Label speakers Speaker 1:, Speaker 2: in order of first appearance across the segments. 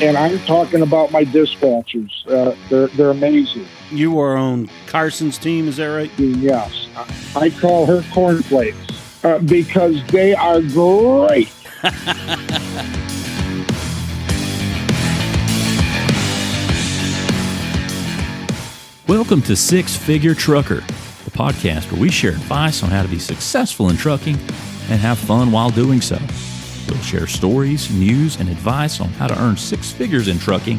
Speaker 1: And I'm talking about my dispatchers. They're amazing.
Speaker 2: You are on Carson's team, is that right?
Speaker 1: Yes. I call her cornflakes because they are great.
Speaker 3: Welcome to Six Figure Trucker, the podcast where we share advice on how to be successful in trucking and have fun while doing so. We'll share stories, news, and advice on how to earn six figures in trucking,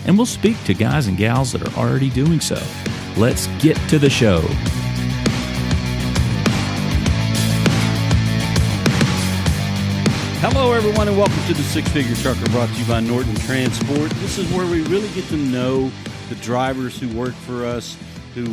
Speaker 3: and we'll speak to guys and gals that are already doing so. Let's get to the show.
Speaker 2: Hello, everyone, and welcome to the Six Figure Trucker, brought to you by Norton Transport. This is where we really get to know the drivers who work for us, who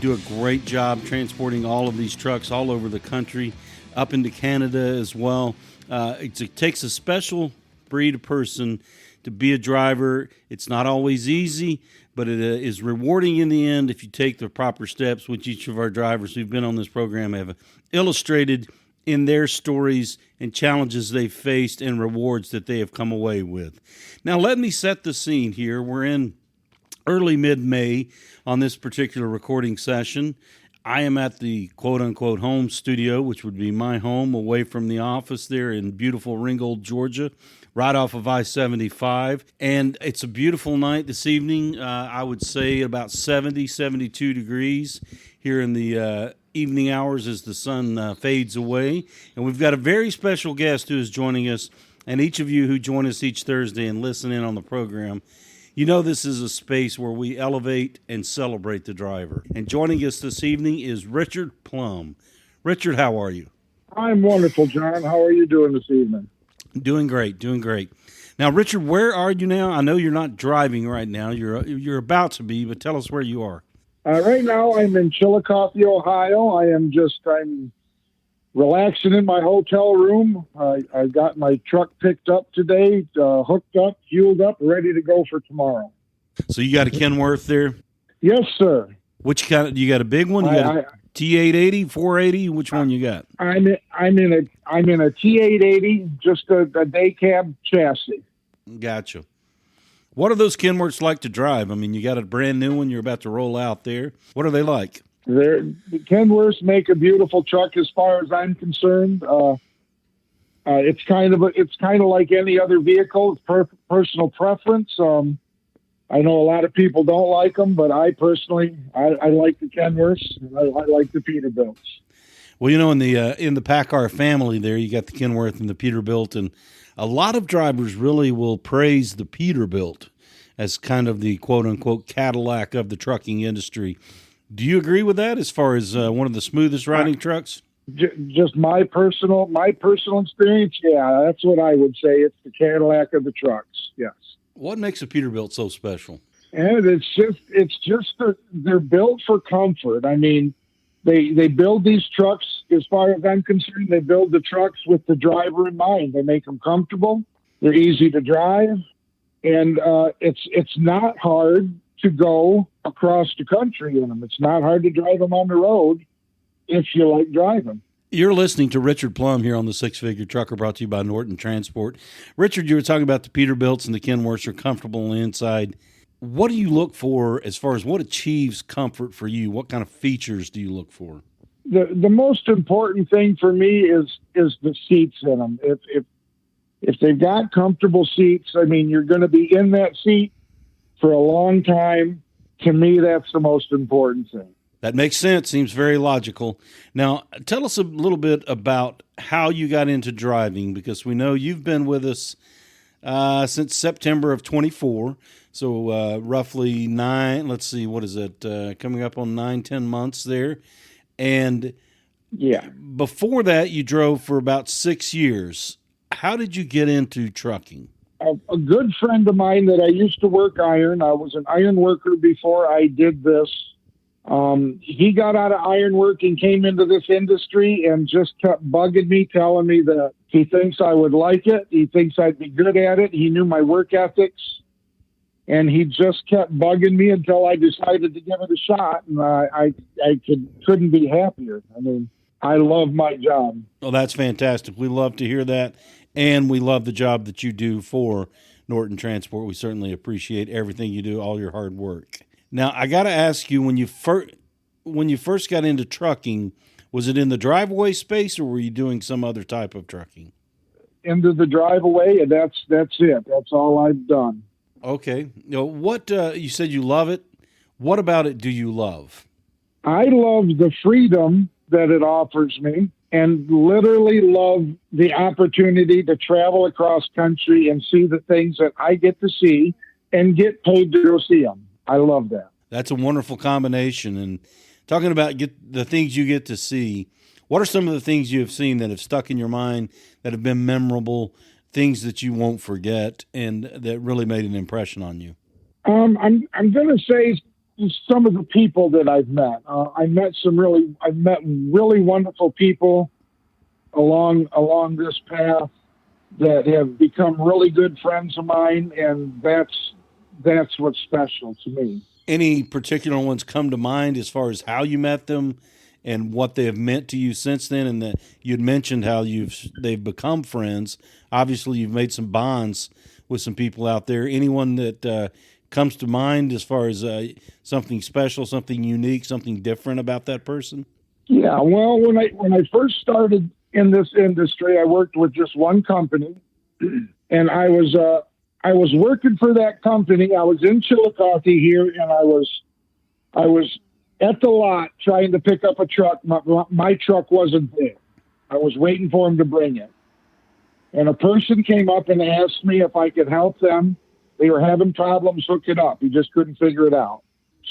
Speaker 2: do a great job transporting all of these trucks all over the country, up into Canada as well. It takes a special breed of person to be a driver. It's not always easy, but it is rewarding in the end if you take the proper steps, which each of our drivers who've been on this program have illustrated in their stories and challenges they've faced and rewards that they have come away with. Now, let me set the scene here. We're in early mid-May on this particular recording session. I am at the quote-unquote home studio, which would be my home, away from the office there in beautiful Ringgold, Georgia, right off of I-75. And it's a beautiful night this evening. I would say about 70, 72 degrees here in the evening hours as the sun fades away. And we've got a very special guest who is joining us. And each of you who join us each Thursday and listen in on the program, you know this is a space where we elevate and celebrate the driver. And joining us this evening is Richard Plumb. Richard, how are you?
Speaker 1: I'm wonderful, John. How are you doing this evening?
Speaker 2: Doing great, doing great. Now, Richard, where are you now? I know you're not driving right now. You're about to be, but tell us where you are.
Speaker 1: Right now, I'm in Chillicothe, Ohio. I'm relaxing in my hotel room. I got my truck picked up today, hooked up, fueled up, ready to go for tomorrow.
Speaker 2: So you got a Kenworth there?
Speaker 1: Yes, sir.
Speaker 2: Which kind? You got a big one? You got a T880, 480? Which one you got?
Speaker 1: I'm in a T880, just a day cab chassis.
Speaker 2: Gotcha. What are those Kenworths like to drive? I mean, you got a brand new one you're about to roll out there. What are they like?
Speaker 1: The Kenworths make a beautiful truck as far as I'm concerned. It's kind of like any other vehicle. It's personal preference. I know a lot of people don't like them, but I personally like the Kenworths. I like the Peterbilts.
Speaker 2: Well, you know, in the PACCAR family there, you got the Kenworth and the Peterbilt, and a lot of drivers really will praise the Peterbilt as kind of the quote-unquote Cadillac of the trucking industry. Do you agree with that as far as one of the smoothest riding trucks?
Speaker 1: Just my personal experience, yeah, that's what I would say. It's the Cadillac of the trucks, yes.
Speaker 2: What makes a Peterbilt so special?
Speaker 1: And they're built for comfort. I mean, they build these trucks, as far as I'm concerned, they build the trucks with the driver in mind. They make them comfortable. They're easy to drive. And it's not hard to go across the country in them. It's not hard to drive them on the road if you like driving.
Speaker 2: You're listening to Richard Plumb here on the Six Figure Trucker, brought to you by Norton Transport. Richard, you were talking about the Peterbilts and the Kenworths are comfortable on the inside. What do you look for as far as what achieves comfort for you? What kind of features do you look for?
Speaker 1: The most important thing for me is the seats in them. If they've got comfortable seats, I mean, you're going to be in that seat for a long time. To me, that's the most important thing.
Speaker 2: That makes sense. Seems very logical. Now, tell us a little bit about how you got into driving, because we know you've been with us since September of 24. So roughly coming up on 9-10 months there. And
Speaker 1: yeah,
Speaker 2: before that, you drove for about 6 years. How did you get into trucking?
Speaker 1: A good friend of mine that I used to work iron. I was an iron worker before I did this. He got out of iron work and came into this industry and just kept bugging me, telling me that he thinks I would like it. He thinks I'd be good at it. He knew my work ethics, and he just kept bugging me until I decided to give it a shot. And I couldn't be happier. I mean, I love my job.
Speaker 2: Well, that's fantastic. We love to hear that. And we love the job that you do for Norton Transport. We certainly appreciate everything you do, all your hard work. Now, I got to ask you, when you first got into trucking, was it in the Driveaway space, or were you doing some other type of trucking?
Speaker 1: Into the Driveaway, and that's it. That's all I've done.
Speaker 2: Okay. What you said you love it. What about it do you love?
Speaker 1: I love the freedom that it offers me, and literally love the opportunity to travel across country and see the things that I get to see and get paid to go see them. I love that.
Speaker 2: That's a wonderful combination. And talking about the things you get to see, what are some of the things you have seen that have stuck in your mind, that have been memorable, things that you won't forget, and that really made an impression on you?
Speaker 1: I'm going to say some of the people that I've met. I've met really wonderful people along this path that have become really good friends of mine, and that's what's special to me.
Speaker 2: Any particular ones come to mind as far as how you met them and what they have meant to you since then? And that you'd mentioned how they've become friends. Obviously, you've made some bonds with some people out there. Anyone that comes to mind as far as something special, something unique, something different about that person?
Speaker 1: Yeah, well, when I first started in this industry, I worked with just one company, and I was working for that company. I was in Chillicothe here, and I was at the lot trying to pick up a truck. My truck wasn't there. I was waiting for him to bring it. And a person came up and asked me if I could help them. They were having problems hooking up. He just couldn't figure it out.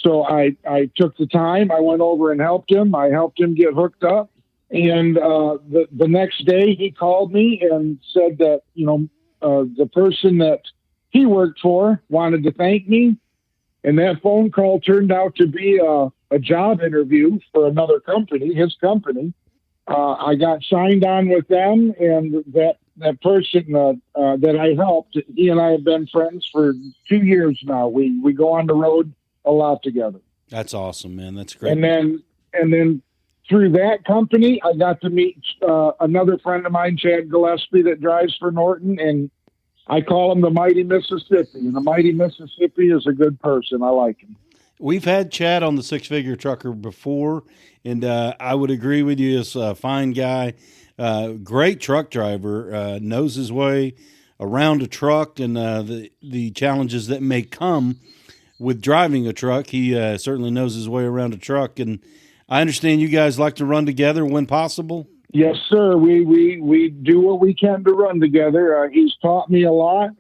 Speaker 1: So I took the time. I went over and helped him. I helped him get hooked up. And the next day he called me and said that, the person that he worked for wanted to thank me. And that phone call turned out to be a job interview for another company, his company. I got signed on with them, and that person that I helped, he and I have been friends for 2 years now. We go on the road a lot together.
Speaker 2: That's awesome, man. That's great.
Speaker 1: And then through that company, I got to meet another friend of mine, Chad Gillespie, that drives for Norton, and I call him the Mighty Mississippi. And the Mighty Mississippi is a good person. I like him.
Speaker 2: We've had Chad on the Six Figure Trucker before, and I would agree with you. He's a fine guy, great truck driver, knows his way around a truck and the challenges that may come with driving a truck. He certainly knows his way around a truck, and I understand you guys like to run together when possible.
Speaker 1: Yes, sir. We do what we can to run together. He's taught me a lot.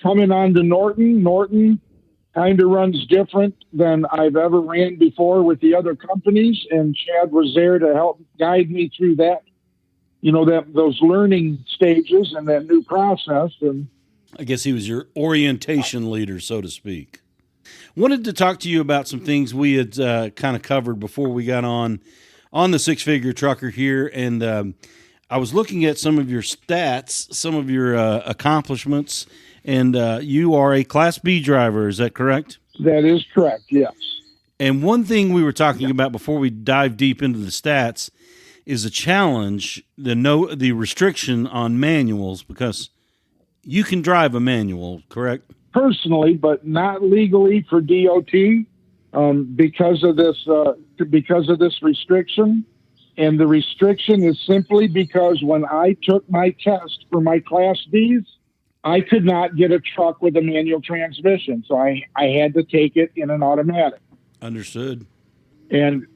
Speaker 1: Coming on to Norton kind of runs different than I've ever ran before with the other companies, and Chad was there to help guide me through that, those learning stages and that new process. And
Speaker 2: I guess he was your orientation leader, so to speak. Wanted to talk to you about some things we had kind of covered before we got on the Six Figure Trucker here, and I was looking at some of your stats, some of your accomplishments, and you are a Class B driver. Is that correct?
Speaker 1: That is correct, yes.
Speaker 2: And one thing we were talking about before we dive deep into the stats is a challenge, the restriction on manuals, because you can drive a manual, correct?
Speaker 1: Personally, but not legally for DOT, because of this restriction. And the restriction is simply because when I took my test for my Class Bs, I could not get a truck with a manual transmission, so I had to take it in an automatic.
Speaker 2: Understood.
Speaker 1: And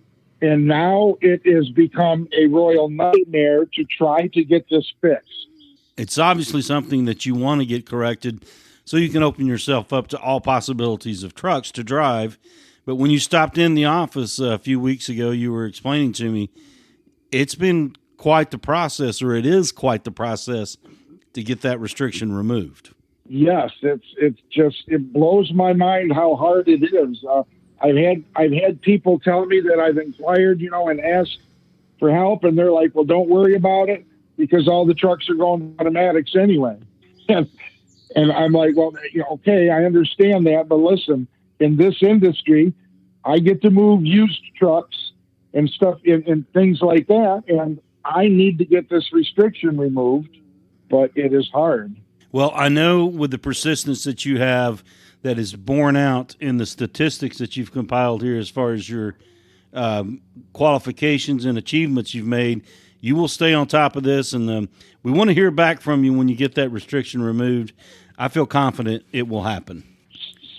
Speaker 1: now it has become a royal nightmare to try to get this fixed.
Speaker 2: It's obviously something that you want to get corrected so you can open yourself up to all possibilities of trucks to drive. But when you stopped in the office a few weeks ago, you were explaining to me it's been quite the process, or it is quite the process to get that restriction removed.
Speaker 1: Yes, it blows my mind how hard it is. I've had people tell me that I've inquired, and asked for help, and they're like, "Well, don't worry about it because all the trucks are going automatics anyway." And I'm like, "Well, okay, I understand that, but listen, in this industry, I get to move used trucks and stuff and things like that, and I need to get this restriction removed, but it is hard."
Speaker 2: Well, I know with the persistence that you have that is borne out in the statistics that you've compiled here as far as your qualifications and achievements you've made, you will stay on top of this, and we want to hear back from you when you get that restriction removed. I feel confident it will happen.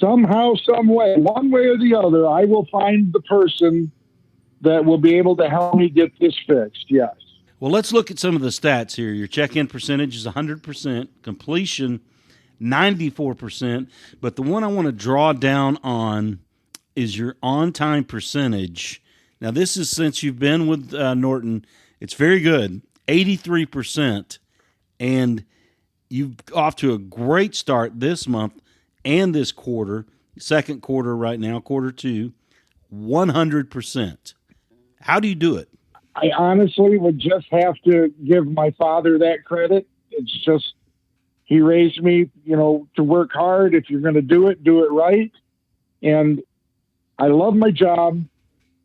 Speaker 1: Somehow, some way, one way or the other, I will find the person that will be able to help me get this fixed, yes.
Speaker 2: Well, let's look at some of the stats here. Your check-in percentage is 100%, completion 94%, but the one I want to draw down on is your on-time percentage. Now, this is since you've been with Norton. It's very good, 83%, and you've off to a great start this month and this quarter, second quarter right now, quarter two, 100%. How do you do it?
Speaker 1: I honestly would just have to give my father that credit. It's just, he raised me, to work hard. If you're going to do it right. And I love my job.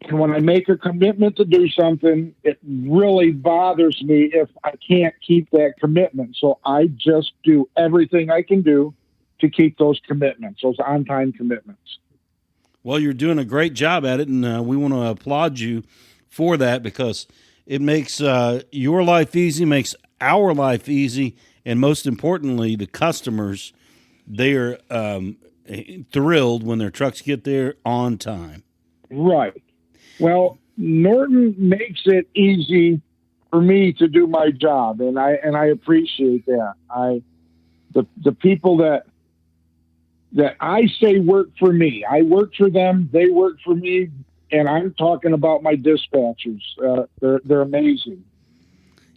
Speaker 1: And when I make a commitment to do something, it really bothers me if I can't keep that commitment. So I just do everything I can do to keep those commitments, those on-time commitments.
Speaker 2: Well, you're doing a great job at it, and we want to applaud you for that, because it makes your life easy, makes our life easy, and most importantly, the customers, they are thrilled when their trucks get there on time. Right.
Speaker 1: Well, Norton makes it easy for me to do my job, and I appreciate that. The people that I say work for me, I work for them, they work for me. And I'm talking about my dispatchers. They're amazing.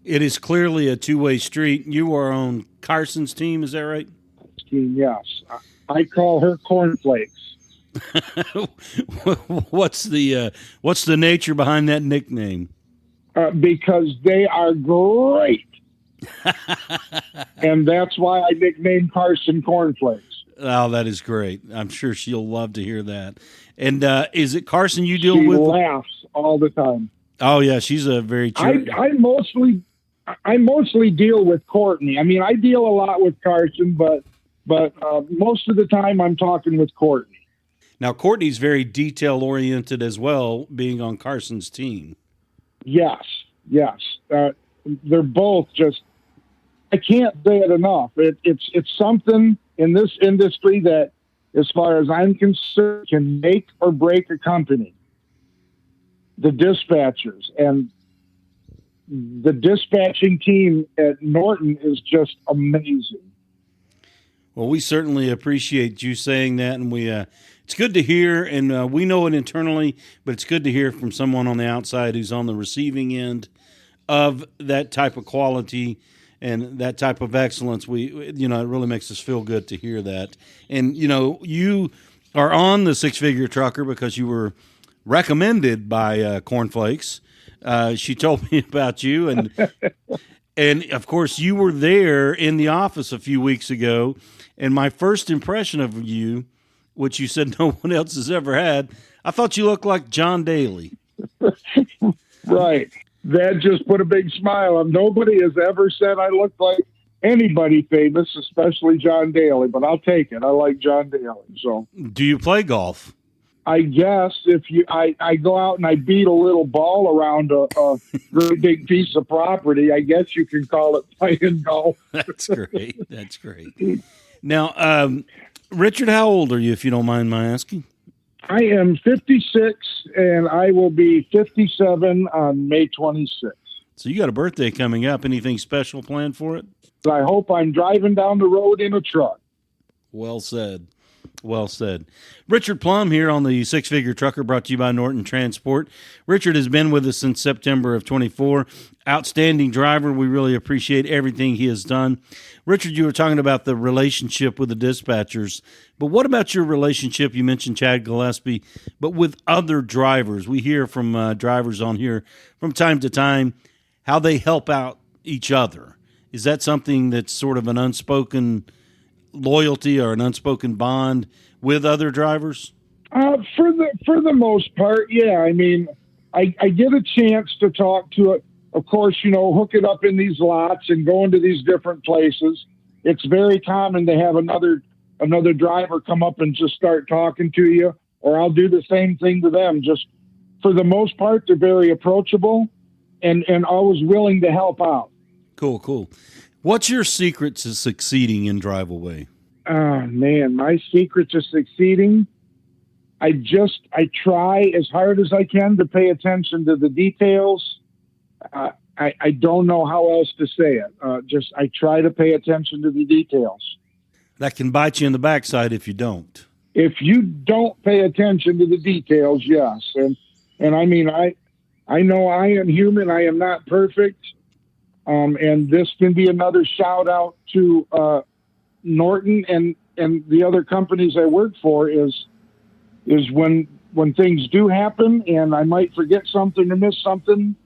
Speaker 2: It is clearly a two-way street. You are on Carson's team, is that right?
Speaker 1: Team, yes. I call her cornflakes.
Speaker 2: What's the nature behind that nickname?
Speaker 1: Because they are great. And that's why I nicknamed Carson Cornflakes.
Speaker 2: Oh, that is great. I'm sure she'll love to hear that. And is it Carson you deal with?
Speaker 1: She laughs all the time.
Speaker 2: Oh yeah, she's a very.
Speaker 1: I mostly deal with Courtney. I mean, I deal a lot with Carson, but most of the time I'm talking with Courtney.
Speaker 2: Now Courtney's very detail oriented as well, being on Carson's team.
Speaker 1: Yes. They're both just. I can't say it enough. It's something in this industry that, as far as I'm concerned, can make or break a company. The dispatchers, and the dispatching team at Norton is just amazing.
Speaker 2: Well, we certainly appreciate you saying that, and it's good to hear, and we know it internally, but it's good to hear from someone on the outside who's on the receiving end of that type of quality and that type of excellence. It really makes us feel good to hear that. And, you are on the Six Figure Trucker because you were recommended by Cornflakes. She told me about you, and of course you were there in the office a few weeks ago. And my first impression of you, which you said no one else has ever had, I thought you looked like John Daly.
Speaker 1: Right. That just put a big smile on. Nobody has ever said I look like anybody famous, especially John Daly, but I'll take it. I like John Daly. So,
Speaker 2: do you play golf?
Speaker 1: I guess I go out and I beat a little ball around a really big piece of property. I guess you can call it playing golf.
Speaker 2: That's great. That's great. Now, Richard, how old are you, if you don't mind my asking?
Speaker 1: I am 56, and I will be 57 on May 26th.
Speaker 2: So you got a birthday coming up. Anything special planned for it?
Speaker 1: I hope I'm driving down the road in a truck.
Speaker 2: Well said. Well said. Richard Plumb here on the Six Figure Trucker, brought to you by Norton Transport. Richard has been with us since September of 24. Outstanding driver. We really appreciate everything he has done. Richard, you were talking about the relationship with the dispatchers, but what about your relationship? You mentioned Chad Gillespie, but with other drivers. We hear from drivers on here from time to time how they help out each other. Is that something that's sort of an unspoken loyalty or an unspoken bond with other drivers?
Speaker 1: For the most part, yeah. I mean, I get a chance to talk to it. Of course, hook it up in these lots and go into these different places. it's very common to have another driver come up and just start talking to you, or I'll do the same thing to them. Just for the most part, they're very approachable and always willing to help out.
Speaker 2: Cool. What's your secret to succeeding in Driveaway?
Speaker 1: Man, my secret to succeeding, I try as hard as I can to pay attention to the details. I don't know how else to say it. I try to pay attention to the details.
Speaker 2: That can bite you in the backside if you don't.
Speaker 1: If you don't pay attention to the details, yes. And I mean, I know I am human. I am not perfect. And this can be another shout out to Norton and the other companies I work for is when things do happen and I might forget something or miss something,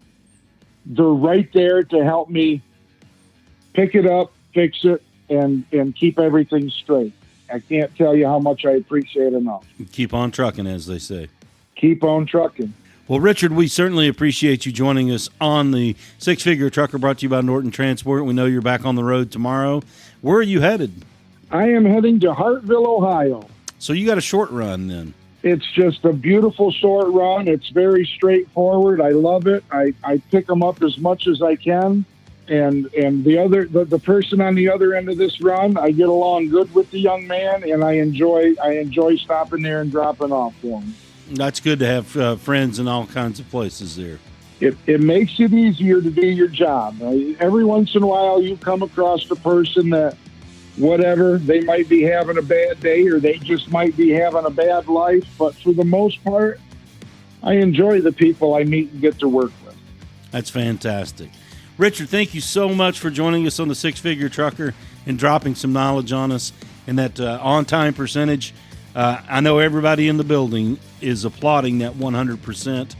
Speaker 1: they're right there to help me pick it up, fix it, and keep everything straight. I can't tell you how much I appreciate enough.
Speaker 2: Keep on trucking, as they say.
Speaker 1: Keep on trucking.
Speaker 2: Well, Richard, we certainly appreciate you joining us on the Six Figure Trucker, brought to you by Norton Transport. We know you're back on the road tomorrow. Where are you headed?
Speaker 1: I am heading to Hartville, Ohio.
Speaker 2: So you got a short run then.
Speaker 1: It's just a beautiful short run. It's very straightforward. I love it. I pick them up as much as I can. And the person on the other end of this run, I get along good with the young man, and I enjoy stopping there and dropping off for him.
Speaker 2: That's good to have friends in all kinds of places there.
Speaker 1: It makes it easier to do your job. Every once in a while, you come across a person that, whatever, they might be having a bad day or they just might be having a bad life. But for the most part, I enjoy the people I meet and get to work with.
Speaker 2: That's fantastic. Richard, thank you so much for joining us on the Six Figure Trucker and dropping some knowledge on us and that on-time percentage. I know everybody in the building is applauding that 100%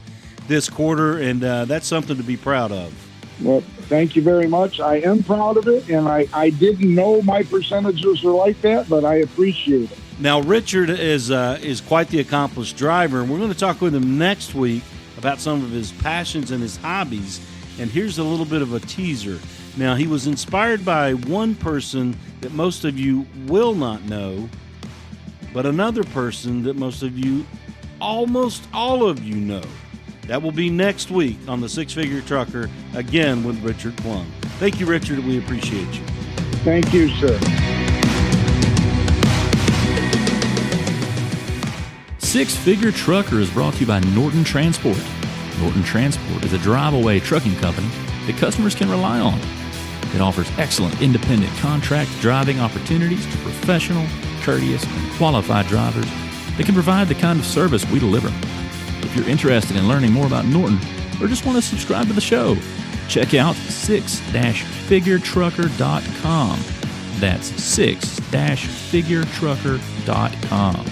Speaker 2: this quarter, and that's something to be proud of.
Speaker 1: Well, thank you very much. I am proud of it, and I didn't know my percentages were like that, but I appreciate it.
Speaker 2: Now, Richard is quite the accomplished driver, and we're going to talk with him next week about some of his passions and his hobbies, and here's a little bit of a teaser. Now, he was inspired by one person that most of you will not know, but another person that most of you, almost all of you know. That will be next week on the Six Figure Trucker, again with Richard Plumb. Thank you, Richard. We appreciate you.
Speaker 1: Thank you, sir.
Speaker 3: Six Figure Trucker is brought to you by Norton Transport. Norton Transport is a drive-away trucking company that customers can rely on. It offers excellent independent contract driving opportunities to professional, courteous, and qualified drivers that can provide the kind of service we deliver. If you're interested in learning more about Norton or just want to subscribe to the show, check out 6-figuretrucker.com. That's 6-figuretrucker.com.